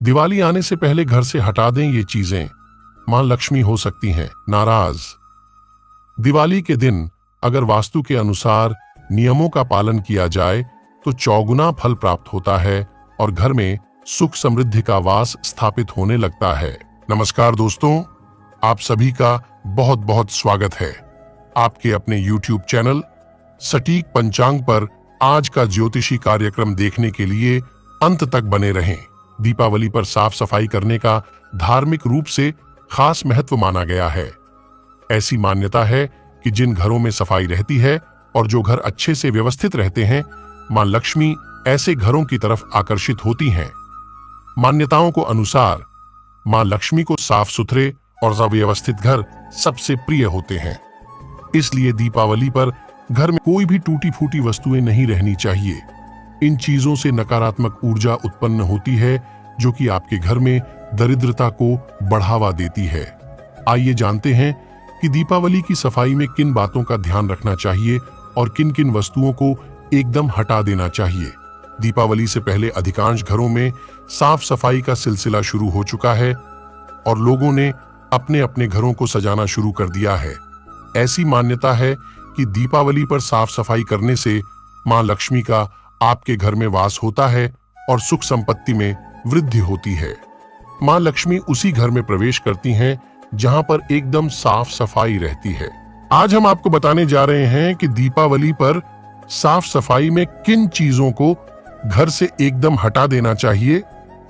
दिवाली आने से पहले घर से हटा दें ये चीजें, मां लक्ष्मी हो सकती हैं नाराज। दिवाली के दिन अगर वास्तु के अनुसार नियमों का पालन किया जाए तो चौगुना फल प्राप्त होता है और घर में सुख समृद्धि का वास स्थापित होने लगता है। नमस्कार दोस्तों, आप सभी का बहुत बहुत स्वागत है आपके अपने YouTube चैनल सटीक पंचांग पर। आज का ज्योतिषी कार्यक्रम देखने के लिए अंत तक बने रहें। दीपावली पर साफ सफाई करने का धार्मिक रूप से खास महत्व माना गया है। ऐसी मान्यता है कि जिन घरों में सफाई रहती है और जो घर अच्छे से व्यवस्थित रहते हैं, मां लक्ष्मी ऐसे घरों की तरफ आकर्षित होती हैं। मान्यताओं को अनुसार मां लक्ष्मी को साफ सुथरे और व्यवस्थित घर सबसे प्रिय होते हैं। इसलिए दीपावली पर घर में कोई भी टूटी फूटी वस्तुएं नहीं रहनी चाहिए। इन चीजों से नकारात्मक ऊर्जा उत्पन्न होती है जो कि आपके घर में दरिद्रता को बढ़ावा देती है। आइए जानते हैं कि दीपावली की सफाई में किन बातों का ध्यान रखना चाहिए और किन किन वस्तुओं को एकदम हटा देना चाहिए। दीपावली से पहले अधिकांश घरों में साफ सफाई का सिलसिला शुरू हो चुका है और लोगों ने अपने अपने घरों को सजाना शुरू कर दिया है। ऐसी मान्यता है कि दीपावली पर साफ सफाई करने से मां लक्ष्मी का आपके घर में वास होता है और सुख संपत्ति में वृद्धि होती है। मां लक्ष्मी उसी घर में प्रवेश करती हैं जहां पर एकदम साफ सफाई रहती है। आज हम आपको बताने जा रहे हैं कि दीपावली पर साफ सफाई में किन चीजों को घर से एकदम हटा देना चाहिए।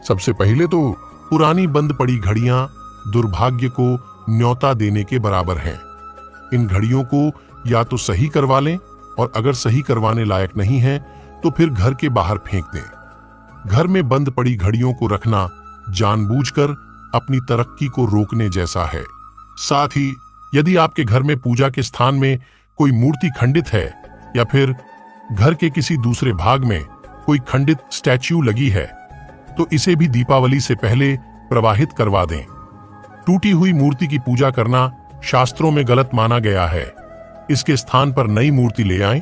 सबसे पहले तो पुरानी बंद पड़ी घड़ियां दुर्भाग्य को न्योता देने के बराबर हैं। इन घड़ियों को या तो सही करवा लें और अगर सही करवाने लायक नहीं है तो फिर घर के बाहर फेंक दें। घर में बंद पड़ी घड़ियों को रखना जानबूझकर अपनी तरक्की को रोकने जैसा है। साथ ही यदि आपके घर में पूजा के स्थान में कोई मूर्ति खंडित है या फिर घर के किसी दूसरे भाग में कोई खंडित स्टैच्यू लगी है तो इसे भी दीपावली से पहले प्रवाहित करवा दें। टूटी हुई मूर्ति की पूजा करना शास्त्रों में गलत माना गया है। इसके स्थान पर नई मूर्ति ले आएं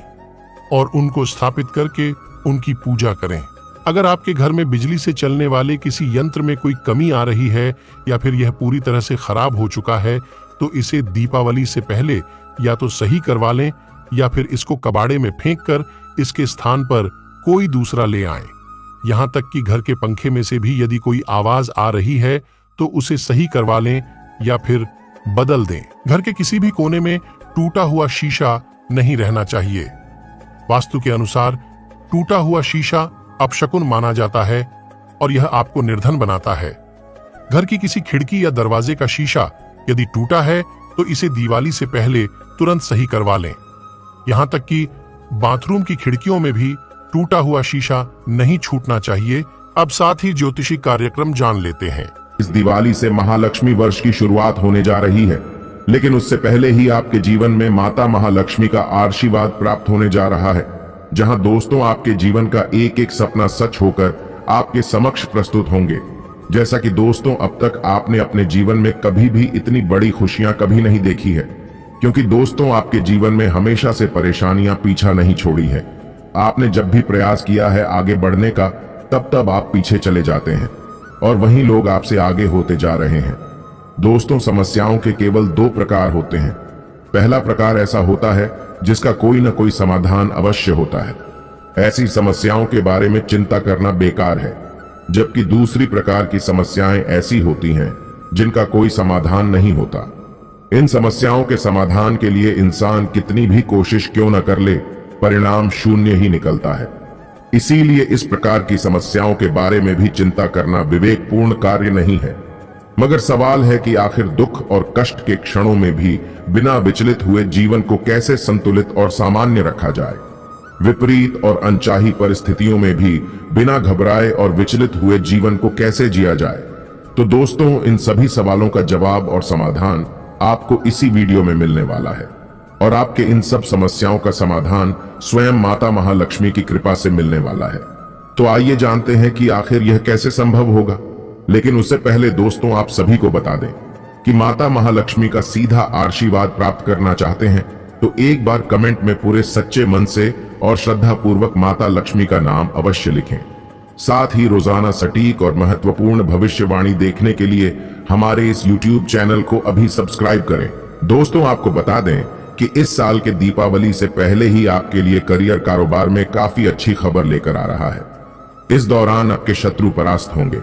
और उनको स्थापित करके उनकी पूजा करें। अगर आपके घर में बिजली से चलने वाले किसी यंत्र में कोई कमी आ रही है या फिर यह पूरी तरह से खराब हो चुका है तो इसे दीपावली से पहले या तो सही करवा लें या फिर इसको कबाड़े में फेंक कर इसके स्थान पर कोई दूसरा ले आएं। यहां तक कि घर के पंखे में से भी यदि कोई आवाज आ रही है तो उसे सही करवा लें या फिर बदल दें। घर के किसी भी कोने में टूटा हुआ शीशा नहीं रहना चाहिए। वास्तु के अनुसार टूटा हुआ शीशा अपशकुन माना जाता है और यह आपको निर्धन बनाता है। घर की किसी खिड़की या दरवाजे का शीशा यदि टूटा है तो इसे दिवाली से पहले तुरंत सही करवा लें। यहां तक कि बाथरूम की खिड़कियों में भी टूटा हुआ शीशा नहीं छूटना चाहिए। अब साथ ही ज्योतिषी कार्यक्रम जान लेते हैं। इस दिवाली से महालक्ष्मी वर्ष की शुरुआत होने जा रही है, लेकिन उससे पहले ही आपके जीवन में माता महालक्ष्मी का आशीर्वाद प्राप्त होने जा रहा है, जहां दोस्तों आपके जीवन का एक एक सपना सच होकर आपके समक्ष प्रस्तुत होंगे। जैसा कि दोस्तों अब तक आपने अपने जीवन में कभी भी इतनी बड़ी खुशियां कभी नहीं देखी है, क्योंकि दोस्तों आपके जीवन में हमेशा से परेशानियां पीछा नहीं छोड़ी है। आपने जब भी प्रयास किया है आगे बढ़ने का, तब तब आप पीछे चले जाते हैं और वहीं लोग आपसे आगे होते जा रहे हैं। दोस्तों समस्याओं के केवल दो प्रकार होते हैं। पहला प्रकार ऐसा होता है जिसका कोई न कोई समाधान अवश्य होता है। ऐसी समस्याओं के बारे में चिंता करना बेकार है। जबकि दूसरी प्रकार की समस्याएं ऐसी होती हैं जिनका कोई समाधान नहीं होता। इन समस्याओं के समाधान के लिए इंसान कितनी भी कोशिश क्यों न कर ले, परिणाम शून्य ही निकलता है। इसीलिए इस प्रकार की समस्याओं के बारे में भी चिंता करना विवेकपूर्ण कार्य नहीं है। मगर सवाल है कि आखिर दुख और कष्ट के क्षणों में भी बिना विचलित हुए जीवन को कैसे संतुलित और सामान्य रखा जाए। विपरीत और अनचाही परिस्थितियों में भी बिना घबराए और विचलित हुए जीवन को कैसे जिया जाए। तो दोस्तों इन सभी सवालों का जवाब और समाधान आपको इसी वीडियो में मिलने वाला है और आपके इन सब समस्याओं का समाधान स्वयं माता महालक्ष्मी की कृपा से मिलने वाला है। तो आइए जानते हैं कि आखिर यह कैसे संभव होगा। लेकिन उससे पहले दोस्तों आप सभी को बता दें कि माता महालक्ष्मी का सीधा आशीर्वाद प्राप्त करना चाहते हैं तो एक बार कमेंट में पूरे सच्चे मन से और श्रद्धा पूर्वक माता लक्ष्मी का नाम अवश्य लिखें। साथ ही रोजाना सटीक और महत्वपूर्ण भविष्यवाणी देखने के लिए हमारे इस YouTube चैनल को अभी सब्सक्राइब करें। दोस्तों, आपको बता दें कि इस साल के दीपावली से पहले ही आपके लिए करियर कारोबार में काफी अच्छी खबर लेकर आ रहा है। इस दौरान आपके शत्रु परास्त होंगे।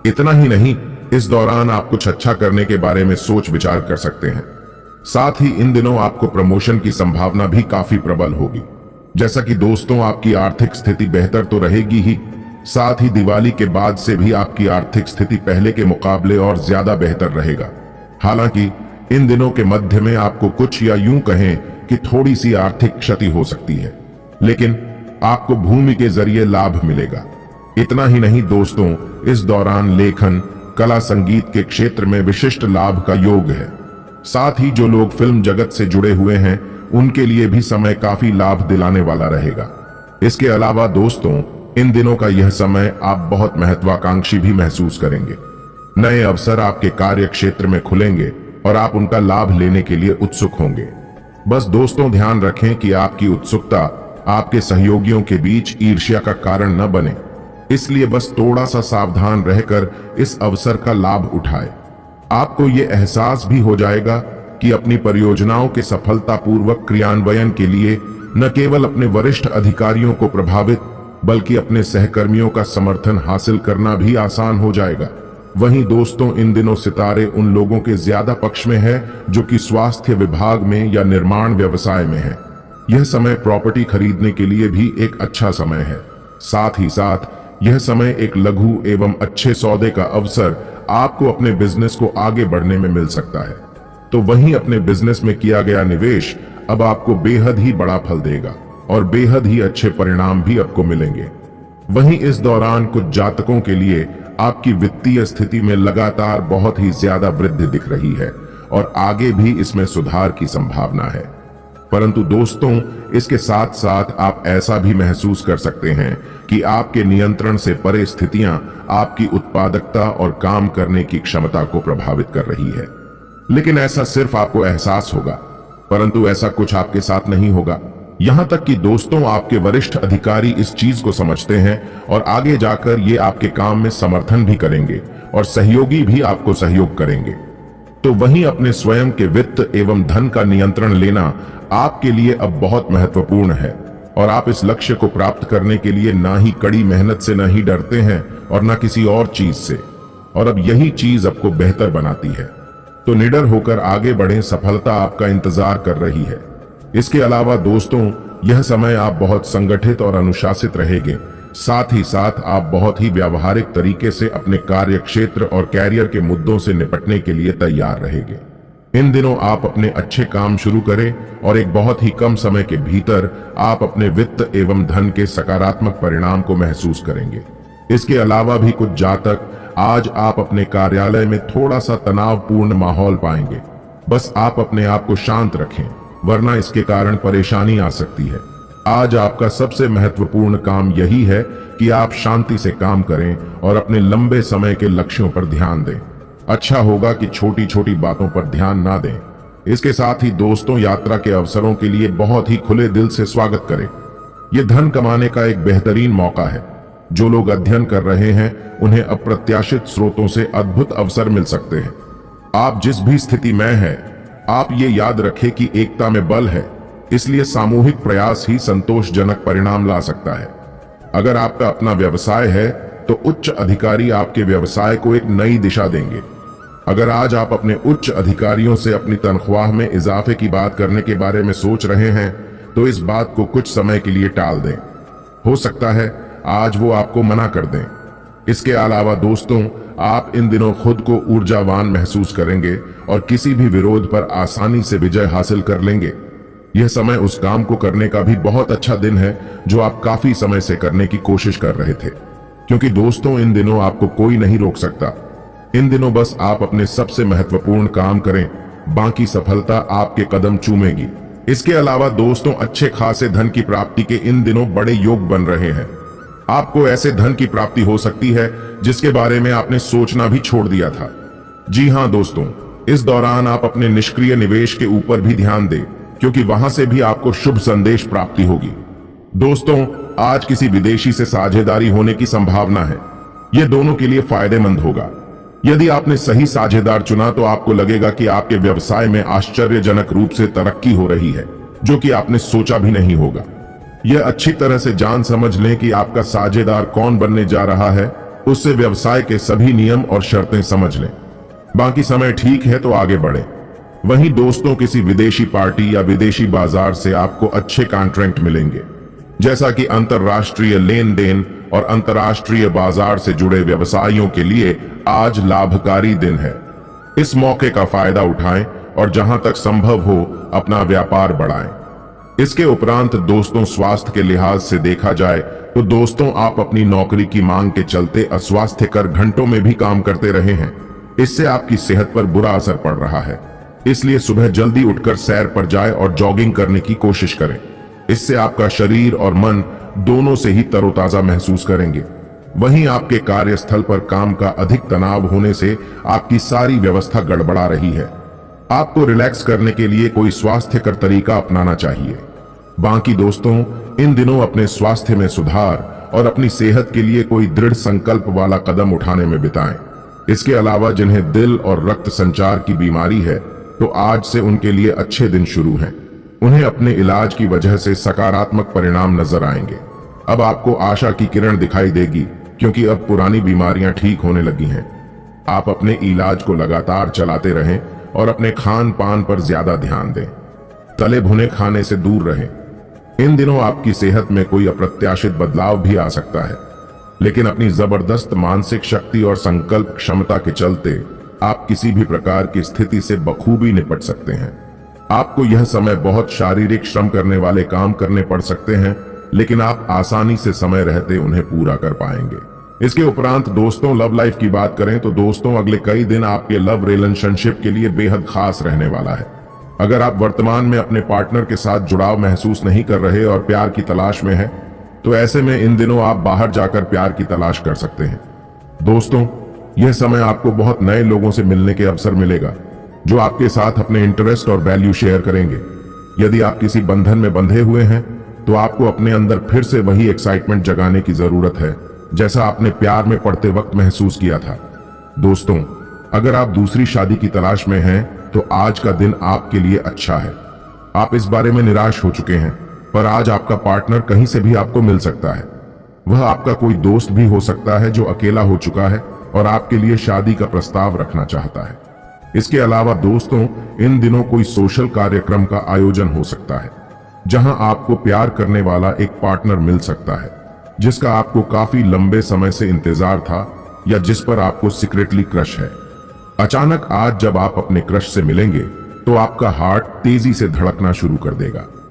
इतना ही नहीं, इस दौरान आप कुछ अच्छा करने के बारे में सोच विचार कर सकते हैं। साथ ही इन दिनों आपको प्रमोशन की संभावना भी काफी प्रबल होगी। जैसा कि दोस्तों, आपकी आर्थिक स्थिति बेहतर तो रहेगी ही, साथ ही दिवाली के बाद से भी आपकी आर्थिक स्थिति पहले के मुकाबले और ज्यादा बेहतर रहेगा। हालांकि इन दिनों के मध्य में आपको कुछ या यूं कहें कि थोड़ी सी आर्थिक क्षति हो सकती है, लेकिन आपको भूमि के जरिए लाभ मिलेगा। इतना ही नहीं दोस्तों, इस दौरान लेखन, कला, संगीत के क्षेत्र में विशिष्ट लाभ का योग है। साथ ही जो लोग फिल्म जगत से जुड़े हुए हैं उनके लिए भी समय काफी लाभ दिलाने वाला रहेगा। इसके अलावा दोस्तों, इन दिनों का यह समय आप बहुत महत्वाकांक्षी भी महसूस करेंगे। नए अवसर आपके कार्य क्षेत्र में खुलेंगे और आप उनका लाभ लेने के लिए उत्सुक होंगे। बस दोस्तों, ध्यान रखें कि आपकी उत्सुकता आपके सहयोगियों के बीच ईर्ष्या का कारण न बने, इसलिए बस थोड़ा सा सावधान रहकर इस अवसर का लाभ उठाएं। आपको ये एहसास भी हो जाएगा कि अपनी परियोजनाओं के सफलतापूर्वक क्रियान्वयन के लिए न केवल अपने वरिष्ठ अधिकारियों को प्रभावित बल्कि अपने सहकर्मियों का समर्थन हासिल करना भी आसान हो जाएगा। वहीं दोस्तों, इन दिनों सितारे उन लोगों के ज्यादा पक्ष में है जो कि स्वास्थ्य विभाग में या निर्माण व्यवसाय में है। यह समय प्रॉपर्टी खरीदने के लिए भी एक अच्छा समय है। साथ ही साथ यह समय एक लघु एवं अच्छे सौदे का अवसर आपको अपने बिजनेस को आगे बढ़ने में मिल सकता है। तो वहीं अपने बिजनेस में किया गया निवेश अब आपको बेहद ही बड़ा फल देगा और बेहद ही अच्छे परिणाम भी आपको मिलेंगे। वहीं इस दौरान कुछ जातकों के लिए आपकी वित्तीय स्थिति में लगातार बहुत ही ज्यादा वृद्धि दिख रही है और आगे भी इसमें सुधार की संभावना है। परंतु दोस्तों, इसके साथ साथ आप ऐसा भी महसूस कर सकते हैं कि आपके नियंत्रण से परे स्थितियां आपकी उत्पादकता और काम करने की क्षमता को प्रभावित कर रही है। लेकिन ऐसा सिर्फ आपको एहसास होगा, परंतु ऐसा कुछ आपके साथ नहीं होगा। यहां तक कि दोस्तों, आपके वरिष्ठ अधिकारी इस चीज को समझते हैं और आगे जाकर ये आपके काम में समर्थन भी करेंगे और सहयोगी भी आपको सहयोग करेंगे। तो वहीं अपने स्वयं के वित्त एवं धन का नियंत्रण लेना आपके लिए अब बहुत महत्वपूर्ण है और आप इस लक्ष्य को प्राप्त करने के लिए ना ही कड़ी मेहनत से न ही डरते हैं और ना किसी और चीज से, और अब यही चीज आपको बेहतर बनाती है। तो निडर होकर आगे बढ़ें, सफलता आपका इंतजार कर रही है। इसके अलावा दोस्तों, यह समय आप बहुत संगठित और अनुशासित रहेंगे। साथ ही साथ आप बहुत ही व्यावहारिक तरीके से अपने कार्य क्षेत्र और कैरियर के मुद्दों से निपटने के लिए तैयार रहेंगे। इन दिनों आप अपने अच्छे काम शुरू करें और एक बहुत ही कम समय के भीतर आप अपने वित्त एवं धन के सकारात्मक परिणाम को महसूस करेंगे। इसके अलावा भी कुछ जातक आज आप अपने कार्यालय में थोड़ा सा तनावपूर्ण माहौल पाएंगे। बस आप अपने आप को शांत रखें, वरना इसके कारण परेशानी आ सकती है। आज आपका सबसे महत्वपूर्ण काम यही है कि आप शांति से काम करें और अपने लंबे समय के लक्ष्यों पर ध्यान दें। अच्छा होगा कि छोटी छोटी बातों पर ध्यान ना दें। इसके साथ ही दोस्तों, यात्रा के अवसरों के लिए बहुत ही खुले दिल से स्वागत करें। यह धन कमाने का एक बेहतरीन मौका है। जो लोग अध्ययन कर रहे हैं उन्हें अप्रत्याशित स्रोतों से अद्भुत अवसर मिल सकते हैं। आप जिस भी स्थिति में हैं, आप ये याद रखें कि एकता में बल है, इसलिए सामूहिक प्रयास ही संतोषजनक परिणाम ला सकता है। अगर आपका अपना व्यवसाय है तो उच्च अधिकारी आपके व्यवसाय को एक नई दिशा देंगे। अगर आज आप अपने उच्च अधिकारियों से अपनी तनख्वाह में इजाफे की बात करने के बारे में सोच रहे हैं तो इस बात को कुछ समय के लिए टाल दें। हो सकता है आज वो आपको मना कर दें। इसके अलावा दोस्तों, आप इन दिनों खुद को ऊर्जावान महसूस करेंगे और किसी भी विरोध पर आसानी से विजय हासिल कर लेंगे। यह समय उस काम को करने का भी बहुत अच्छा दिन है जो आप काफी समय से करने की कोशिश कर रहे थे, क्योंकि दोस्तों इन दिनों आपको कोई नहीं रोक सकता। इन दिनों बस आप अपने सबसे महत्वपूर्ण काम करें, बाकी सफलता आपके कदम चूमेगी। इसके अलावा दोस्तों, अच्छे खासे धन की प्राप्ति के इन दिनों बड़े योग बन रहे हैं। आपको ऐसे धन की प्राप्ति हो सकती है जिसके बारे में आपने सोचना भी छोड़ दिया था। जी हां दोस्तों, इस दौरान आप अपने निष्क्रिय निवेश के ऊपर भी ध्यान दें, क्योंकि वहां से भी आपको शुभ संदेश प्राप्ति होगी। दोस्तों, आज किसी विदेशी से साझेदारी होने की संभावना है। यह दोनों के लिए फायदेमंद होगा। यदि आपने सही साझेदार चुना तो आपको लगेगा कि आपके व्यवसाय में आश्चर्यजनक रूप से तरक्की हो रही है, जो कि आपने सोचा भी नहीं होगा। यह अच्छी तरह से जान समझ लें कि आपका साझेदार कौन बनने जा रहा है, उससे व्यवसाय के सभी नियम और शर्तें समझ लें। बाकी समय ठीक है तो आगे बढ़ें। वहीं दोस्तों, किसी विदेशी पार्टी या विदेशी बाजार से आपको अच्छे कॉन्ट्रैक्ट मिलेंगे, जैसा कि अंतर्राष्ट्रीय लेन देन और अंतर्राष्ट्रीय बाजार से जुड़े व्यवसायियों के लिए आज लाभकारी दिन है। इस मौके का फायदा उठाएं और जहां तक संभव हो अपना व्यापार बढ़ाएं। इसके उपरांत दोस्तों, स्वास्थ्य के लिहाज से देखा जाए तो दोस्तों, आप अपनी नौकरी की मांग के चलते अस्वास्थ्यकर घंटों में भी काम करते रहे हैं। इससे आपकी सेहत पर बुरा असर पड़ रहा है। इसलिए सुबह जल्दी उठकर सैर पर जाएं और जॉगिंग करने की कोशिश करें। इससे आपका शरीर और मन दोनों से ही तरोताजा महसूस करेंगे। वहीं आपके कार्यस्थल पर काम का अधिक तनाव होने से आपकी सारी व्यवस्था गड़बड़ा रही है। आपको रिलैक्स करने के लिए कोई स्वास्थ्यकर तरीका अपनाना चाहिए। बाकी दोस्तों, इन दिनों अपने स्वास्थ्य में सुधार और अपनी सेहत के लिए कोई दृढ़ संकल्प वाला कदम उठाने में बिताएं। इसके अलावा जिन्हें दिल और रक्त संचार की बीमारी है, तो आज से उनके लिए अच्छे दिन शुरू हैं। उन्हें अपने इलाज की वजह से सकारात्मक परिणाम नजर आएंगे। अब आपको आशा की किरण दिखाई देगी, क्योंकि अब पुरानी बीमारियां ठीक होने लगी हैं। आप अपने इलाज को लगातार चलाते रहें और अपने खान पान पर ज्यादा ध्यान दें। तले भुने खाने से दूर रहें। इन दिनों आपकी सेहत में कोई अप्रत्याशित बदलाव भी आ सकता है, लेकिन अपनी जबरदस्त मानसिक शक्ति और संकल्प क्षमता के चलते आप किसी भी प्रकार की स्थिति से बखूबी निपट सकते हैं। आपको यह समय बहुत शारीरिक श्रम करने वाले काम करने पड़ सकते हैं, लेकिन आप आसानी से समय रहते उन्हें पूरा कर पाएंगे। इसके उपरांत दोस्तों, लव लाइफ की बात करें तो दोस्तों, अगले कई दिन आपके लव रिलेशनशिप के लिए बेहद खास रहने वाला है। अगर आप वर्तमान में अपने पार्टनर के साथ जुड़ाव महसूस नहीं कर रहे और प्यार की तलाश में हैं, तो ऐसे में इन दिनों आप बाहर जाकर प्यार की तलाश कर सकते हैं। दोस्तों, यह समय आपको बहुत नए लोगों से मिलने के अवसर मिलेगा, जो आपके साथ अपने इंटरेस्ट और वैल्यू शेयर करेंगे। यदि आप किसी बंधन में बंधे हुए हैं, तो आपको अपने अंदर फिर से वही एक्साइटमेंट जगाने की जरूरत है, जैसा आपने प्यार में पड़ते वक्त महसूस किया था। दोस्तों, अगर आप दूसरी शादी की तलाश में हैं, तो आज का दिन आपके लिए अच्छा है। आप इस बारे में निराश हो चुके हैं, पर आज आपका पार्टनर कहीं से भी आपको मिल सकता है। वह आपका कोई दोस्त भी हो सकता है जो अकेला हो चुका है और आपके लिए शादी का प्रस्ताव रखना चाहता है। इसके अलावा दोस्तों, इन दिनों कोई सोशल कार्यक्रम का आयोजन हो सकता है, जहां आपको प्यार करने वाला एक पार्टनर मिल सकता है, जिसका आपको काफी लंबे समय से इंतजार था या जिस पर आपको सीक्रेटली क्रश है। अचानक आज जब आप अपने क्रश से मिलेंगे, तो आपका हार्ट तेजी से धड़कना शुरू कर देगा।